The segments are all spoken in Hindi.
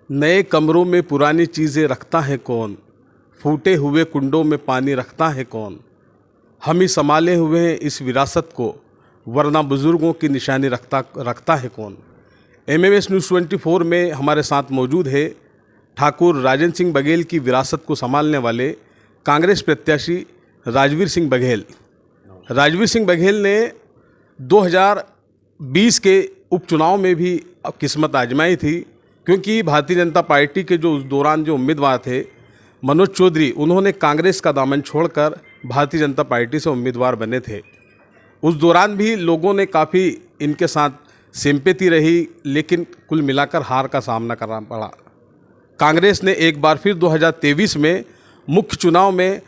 नए कमरों में पुरानी चीज़ें रखता है कौन, फूटे हुए कुंडों में पानी रखता है कौन। हम ही संभाले हुए हैं इस विरासत को, वरना बुज़ुर्गों की निशानी रखता है कौन। एमएमएस न्यूज़ 24 में हमारे साथ मौजूद है ठाकुर राजेंद्र सिंह बघेल की विरासत को संभालने वाले कांग्रेस प्रत्याशी राजवीर सिंह बघेल। राजवीर सिंह बघेल ने 2020 के उपचुनाव में भी किस्मत आजमाई थी, क्योंकि भारतीय जनता पार्टी के जो उस दौरान जो उम्मीदवार थे मनोज चौधरी, उन्होंने कांग्रेस का दामन छोड़कर भारतीय जनता पार्टी से उम्मीदवार बने थे। उस दौरान भी लोगों ने काफ़ी इनके साथ सिंपैथी रही, लेकिन कुल मिलाकर हार का सामना करना पड़ा। कांग्रेस ने एक बार फिर 2023 में मुख्य चुनाव में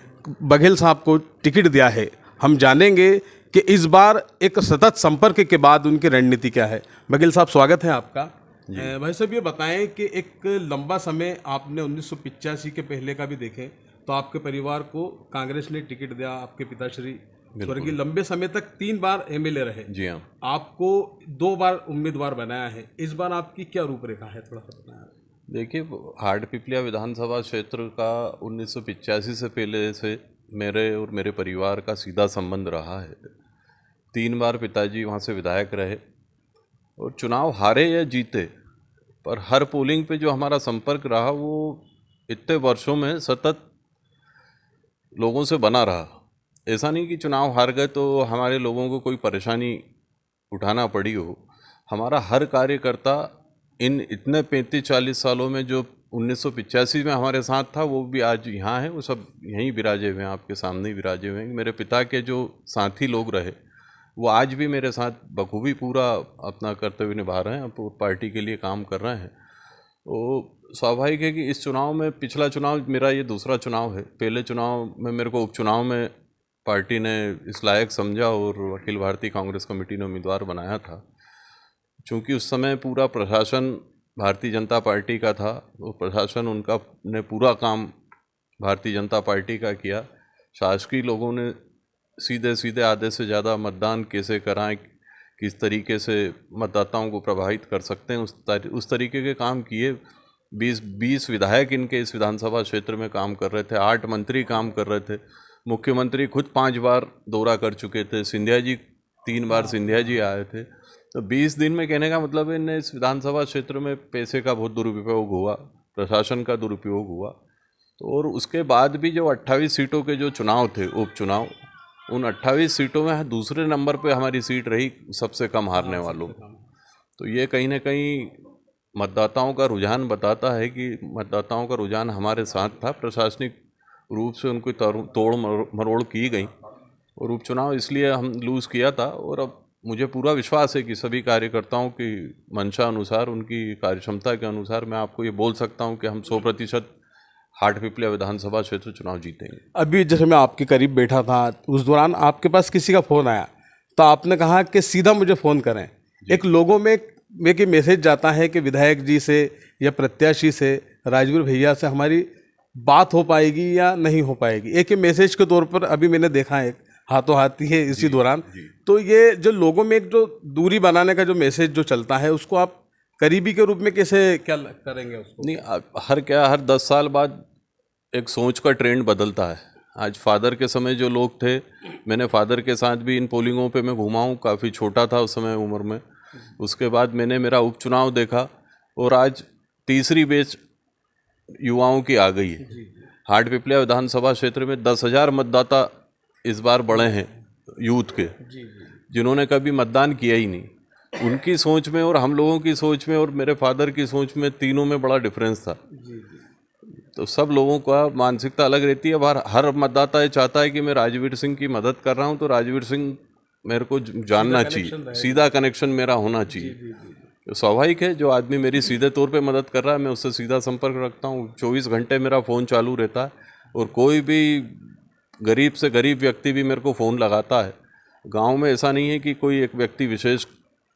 बघेल साहब को टिकट दिया है। हम जानेंगे कि इस बार एक सतत संपर्क के बाद उनकी रणनीति क्या है। बघेल साहब, स्वागत है आपका। भाई साहब, ये बताएं कि एक लंबा समय आपने 1985 के पहले का भी देखें तो आपके परिवार को कांग्रेस ने टिकट दिया, आपके पिताश्री स्वर्गीय लंबे समय तक 3 बार एमएलए रहे। जी हाँ। आपको 2 बार उम्मीदवार बनाया है। इस बार आपकी क्या रूपरेखा है, थोड़ा सा बताएं। देखिए, हाटपिपलिया विधानसभा क्षेत्र का 1985 से पहले से मेरे और मेरे परिवार का सीधा संबंध रहा है। 3 बार पिताजी वहाँ से विधायक रहे और चुनाव हारे या जीते, पर हर पोलिंग पे जो हमारा संपर्क रहा वो इतने वर्षों में सतत लोगों से बना रहा। ऐसा नहीं कि चुनाव हार गए तो हमारे लोगों को कोई परेशानी उठाना पड़ी हो। हमारा हर कार्यकर्ता इन इतने 35-40 सालों में जो 1985 में हमारे साथ था, वो भी आज यहाँ है। वो सब यहीं विराजे हुए हैं, आपके सामने ही विराजे हुए हैं। मेरे पिता के जो साथी लोग रहे वो आज भी मेरे साथ बखूबी पूरा अपना कर्तव्य निभा रहे हैं, पार्टी के लिए काम कर रहे हैं। तो स्वाभाविक है कि इस चुनाव में, पिछला चुनाव मेरा ये दूसरा चुनाव है। पहले चुनाव में मेरे को उपचुनाव में पार्टी ने इस लायक समझा और अखिल भारतीय कांग्रेस कमेटी ने उम्मीदवार बनाया था। चूँकि उस समय पूरा प्रशासन भारतीय जनता पार्टी का था, वो प्रशासन उनका ने पूरा काम भारतीय जनता पार्टी का किया। शासकीय लोगों ने सीधे सीधे आधे से ज़्यादा मतदान कैसे कराएं, किस तरीके से मतदाताओं को प्रभावित कर सकते हैं, उस तरीके के काम किए। 20 विधायक इनके इस विधानसभा क्षेत्र में काम कर रहे थे, 8 मंत्री काम कर रहे थे। मुख्यमंत्री खुद 5 बार दौरा कर चुके थे, सिंधिया जी 3 बार सिंधिया जी आए थे। तो 20 दिन में कहने का मतलब है इनने इस विधानसभा क्षेत्र में पैसे का बहुत दुरुपयोग हुआ, प्रशासन का दुरुपयोग हुआ। तो और उसके बाद भी जो 28 सीटों के जो चुनाव थे, उपचुनाव, उन 28 सीटों में दूसरे नंबर पे हमारी सीट रही सबसे कम हारने वालों। तो ये कहीं ना कहीं मतदाताओं का रुझान बताता है कि मतदाताओं का रुझान हमारे साथ था। प्रशासनिक रूप से उनको तोड़ मरोड़ की गई और उपचुनाव इसलिए हम लूज़ किया था। और अब मुझे पूरा विश्वास है कि सभी कार्यकर्ताओं की मंशा अनुसार, उनकी कार्यक्षमता के अनुसार मैं आपको ये बोल सकता हूँ कि हम 100% हाटपिपलिया विधानसभा क्षेत्र चुनाव जीतेंगे। अभी जैसे मैं आपके करीब बैठा था, उस दौरान आपके पास किसी का फ़ोन आया तो आपने कहा कि सीधा मुझे फ़ोन करें। एक लोगों में एक मैसेज जाता है कि विधायक जी से या प्रत्याशी से, राजवीर भैया से हमारी बात हो पाएगी या नहीं हो पाएगी। एक मैसेज के तौर पर अभी मैंने देखा है, हाथों हाथी है इसी दौरान। तो ये जो लोगों में एक जो दूरी बनाने का जो मैसेज जो चलता है, उसको आप करीबी के रूप में कैसे क्या करेंगे उसको? नहीं, हर 10 साल बाद एक सोच का ट्रेंड बदलता है। आज फादर के समय जो लोग थे, मैंने फादर के साथ भी इन पोलिंगों पे मैं घूमा हूँ, काफ़ी छोटा था उस समय उम्र में। उसके बाद मैंने मेरा उपचुनाव देखा और आज तीसरी बैच युवाओं की आ गई है। हाटपिपलिया विधानसभा क्षेत्र में 10,000 मतदाता इस बार बढ़े हैं यूथ के, जिन्होंने कभी मतदान किया ही नहीं। उनकी सोच में और हम लोगों की सोच में और मेरे फादर की सोच में, तीनों में बड़ा डिफरेंस था। तो सब लोगों का मानसिकता अलग रहती है। हर मतदाता ये चाहता है कि मैं राजवीर सिंह की मदद कर रहा हूँ तो राजवीर सिंह मेरे को जानना चाहिए, सीधा कनेक्शन मेरा होना चाहिए। तो स्वाभाविक है, जो आदमी मेरी सीधे तौर पे मदद कर रहा है मैं उससे सीधा संपर्क रखता हूँ। 24 घंटे मेरा फ़ोन चालू रहता है और कोई भी गरीब से गरीब व्यक्ति भी मेरे को फ़ोन लगाता है। गांव में ऐसा नहीं है कि कोई एक व्यक्ति विशेष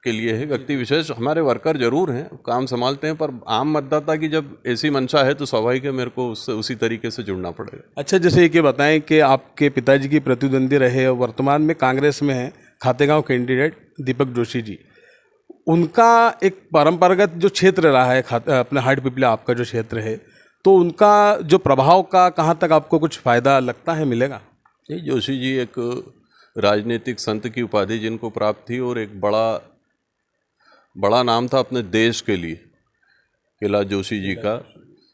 के लिए है। व्यक्ति विशेष हमारे वर्कर जरूर हैं, काम संभालते हैं, पर आम मतदाता की जब ऐसी मंशा है तो स्वाभाविक है मेरे को उससे उसी तरीके से जुड़ना पड़ेगा। अच्छा, जैसे ये बताएं कि आपके पिताजी की प्रतिद्वंदी रहे और वर्तमान में कांग्रेस में हैं खातेगांव कैंडिडेट दीपक जोशी जी। उनका एक परंपरागत जो क्षेत्र रहा है अपने हाट पिपलिया आपका जो क्षेत्र है, तो उनका जो प्रभाव का कहाँ तक आपको कुछ फ़ायदा लगता है मिलेगा? ये जोशी जी एक राजनीतिक संत की उपाधि जिनको प्राप्त थी और एक बड़ा नाम था अपने देश के लिए कैलाश जोशी जी का।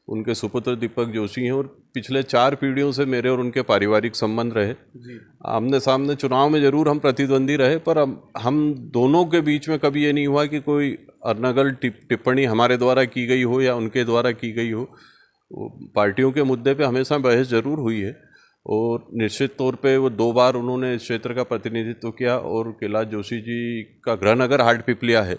उनके सुपुत्र दीपक जोशी हैं और पिछले 4 पीढ़ियों से मेरे और उनके पारिवारिक संबंध रहे। आमने सामने चुनाव में ज़रूर हम प्रतिद्वंदी रहे, पर हम दोनों के बीच में कभी ये नहीं हुआ कि कोई अनर्गल टिप्पणी हमारे द्वारा की गई हो या उनके द्वारा की गई हो। पार्टियों के मुद्दे पे हमेशा बहस ज़रूर हुई है और निश्चित तौर पे वो 2 बार उन्होंने इस क्षेत्र का प्रतिनिधित्व किया और कैलाश जोशी जी का गृहनगर हाट पिपलिया है,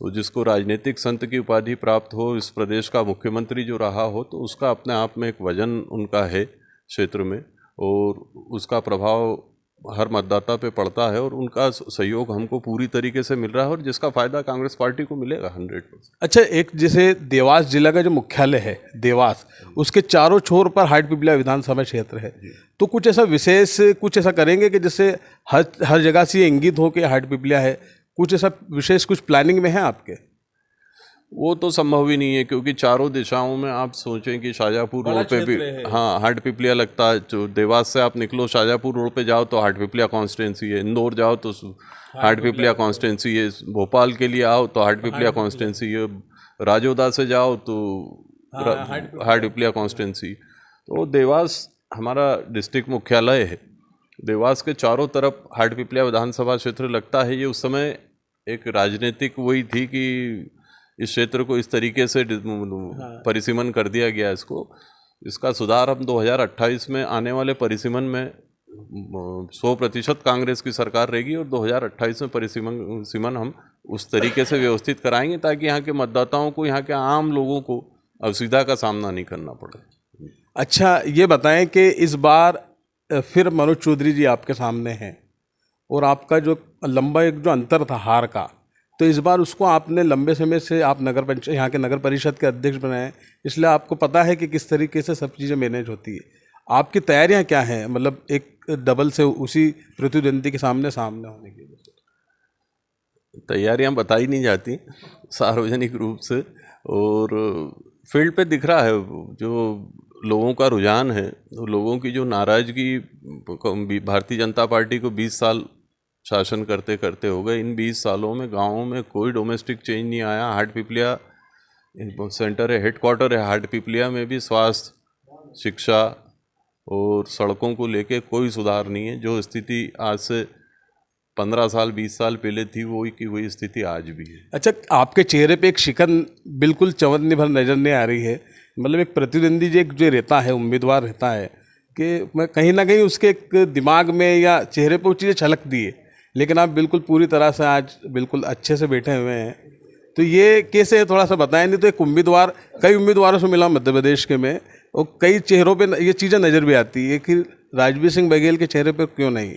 तो जिसको राजनीतिक संत की उपाधि प्राप्त हो, इस प्रदेश का मुख्यमंत्री जो रहा हो, तो उसका अपने आप में एक वजन उनका है क्षेत्र में और उसका प्रभाव हर मतदाता पे पड़ता है और उनका सहयोग हमको पूरी तरीके से मिल रहा है और जिसका फ़ायदा कांग्रेस पार्टी को मिलेगा 100%। अच्छा, एक जैसे देवास जिला का जो मुख्यालय है देवास, उसके चारों छोर पर हाट पिपलिया विधानसभा क्षेत्र है, तो कुछ ऐसा विशेष कुछ ऐसा करेंगे कि जैसे हर जगह से ये इंगित हो कि हाट पिपलिया है, कुछ ऐसा विशेष कुछ प्लानिंग में है आपके? वो तो संभव ही नहीं है क्योंकि चारों दिशाओं में आप सोचें कि शाहजहाँपुर रोड पे भी हाट पिपलिया लगता है। जो देवास से आप निकलो शाहजहाँपुर रोड पे जाओ तो हाट पिपलिया कॉन्स्टिट्यूंसी है, इंदौर जाओ तो हाट पिपलिया कॉन्स्टिट्यूंसी है, भोपाल के लिए आओ तो हाट पिपलिया कॉन्स्टिट्यूंसी है, राजोदा से जाओ तो हाट पिपलिया कॉन्स्टिट्यूंसी। तो देवास हमारा डिस्ट्रिक्ट मुख्यालय है, देवास के चारों तरफ हाट पिपलिया विधानसभा क्षेत्र लगता है। ये उस समय एक राजनीतिक वही थी कि इस क्षेत्र को इस तरीके से परिसीमन कर दिया गया। इसका सुधार हम 2028 में आने वाले परिसीमन में 100% कांग्रेस की सरकार रहेगी और 2028 में परिसीमन हम उस तरीके से व्यवस्थित कराएंगे ताकि यहाँ के मतदाताओं को, यहाँ के आम लोगों को असुविधा का सामना नहीं करना पड़े। अच्छा, ये बताएं कि इस बार फिर मनोज चौधरी जी आपके सामने हैं और आपका जो लंबा एक जो अंतर था हार का, तो इस बार उसको आपने लंबे समय से आप यहाँ के नगर परिषद के अध्यक्ष बनाए, इसलिए आपको पता है कि किस तरीके से सब चीज़ें मैनेज होती है। आपकी तैयारियां क्या हैं, मतलब एक डबल से उसी प्रतिद्वंदी के सामने होने की? तैयारियां बताई नहीं जाती सार्वजनिक रूप से और फील्ड पे दिख रहा है जो लोगों का रुझान है, तो लोगों की जो नाराज़गी, भारतीय जनता पार्टी को 20 साल शासन करते करते हो गए। इन 20 सालों में गाँवों में कोई डोमेस्टिक चेंज नहीं आया। हाट पिपलिया सेंटर है, हेडक्वार्टर है हाट पिपलिया में भी स्वास्थ्य, शिक्षा और सड़कों को लेके कोई सुधार नहीं है। जो स्थिति आज से 15 साल 20 साल पहले थी वही की वही स्थिति आज भी है। अच्छा, आपके चेहरे पे एक शिकन बिल्कुल चवन्नी भर नज़र नहीं आ रही है, मतलब एक प्रतिद्वंदी जो रहता है, उम्मीदवार रहता है कि मैं कहीं ना कहीं उसके एक दिमाग में या चेहरे पर वो चीज़ें छलकती है, लेकिन आप बिल्कुल पूरी तरह से आज बिल्कुल अच्छे से बैठे हुए हैं, तो ये कैसे है थोड़ा सा बताएं। नहीं तो एक उम्मीदवार कई उम्मीदवारों से मिला मध्य प्रदेश के में और कई चेहरों पे ये चीज़ें नज़र भी आती है कि राजवीर सिंह बघेल के चेहरे पे क्यों नहीं?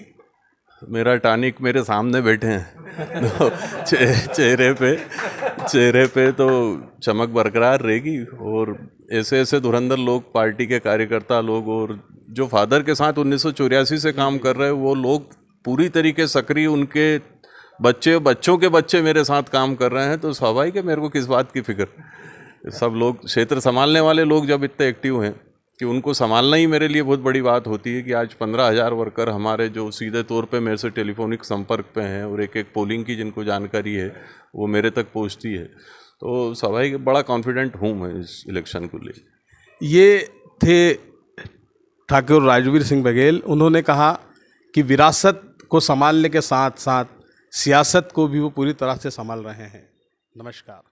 मेरा टानिक मेरे सामने बैठे हैं तो चेहरे पे तो चमक बरकरार रहेगी और ऐसे ऐसे धुरंधर लोग, पार्टी के कार्यकर्ता लोग और जो फादर के साथ 1984 से काम कर रहे हैं वो लोग पूरी तरीके सक्रिय, उनके बच्चों के बच्चे मेरे साथ काम कर रहे हैं, तो स्वाभाविक है मेरे को किस बात की फिक्र। सब लोग क्षेत्र संभालने वाले लोग जब इतने एक्टिव हैं कि उनको संभालना ही मेरे लिए बहुत बड़ी बात होती है कि आज 15,000 वर्कर हमारे जो सीधे तौर पे मेरे से टेलीफोनिक संपर्क पे हैं और एक पोलिंग की जिनको जानकारी है वो मेरे तक पहुंचती है, तो स्वाभाविक बड़ा कॉन्फिडेंट हूँ मैं इस इलेक्शन को ले। ये थे ठाकुर राजवीर सिंह बघेल। उन्होंने कहा कि विरासत को संभालने के साथ साथ सियासत को भी वो पूरी तरह से संभाल रहे हैं। नमस्कार।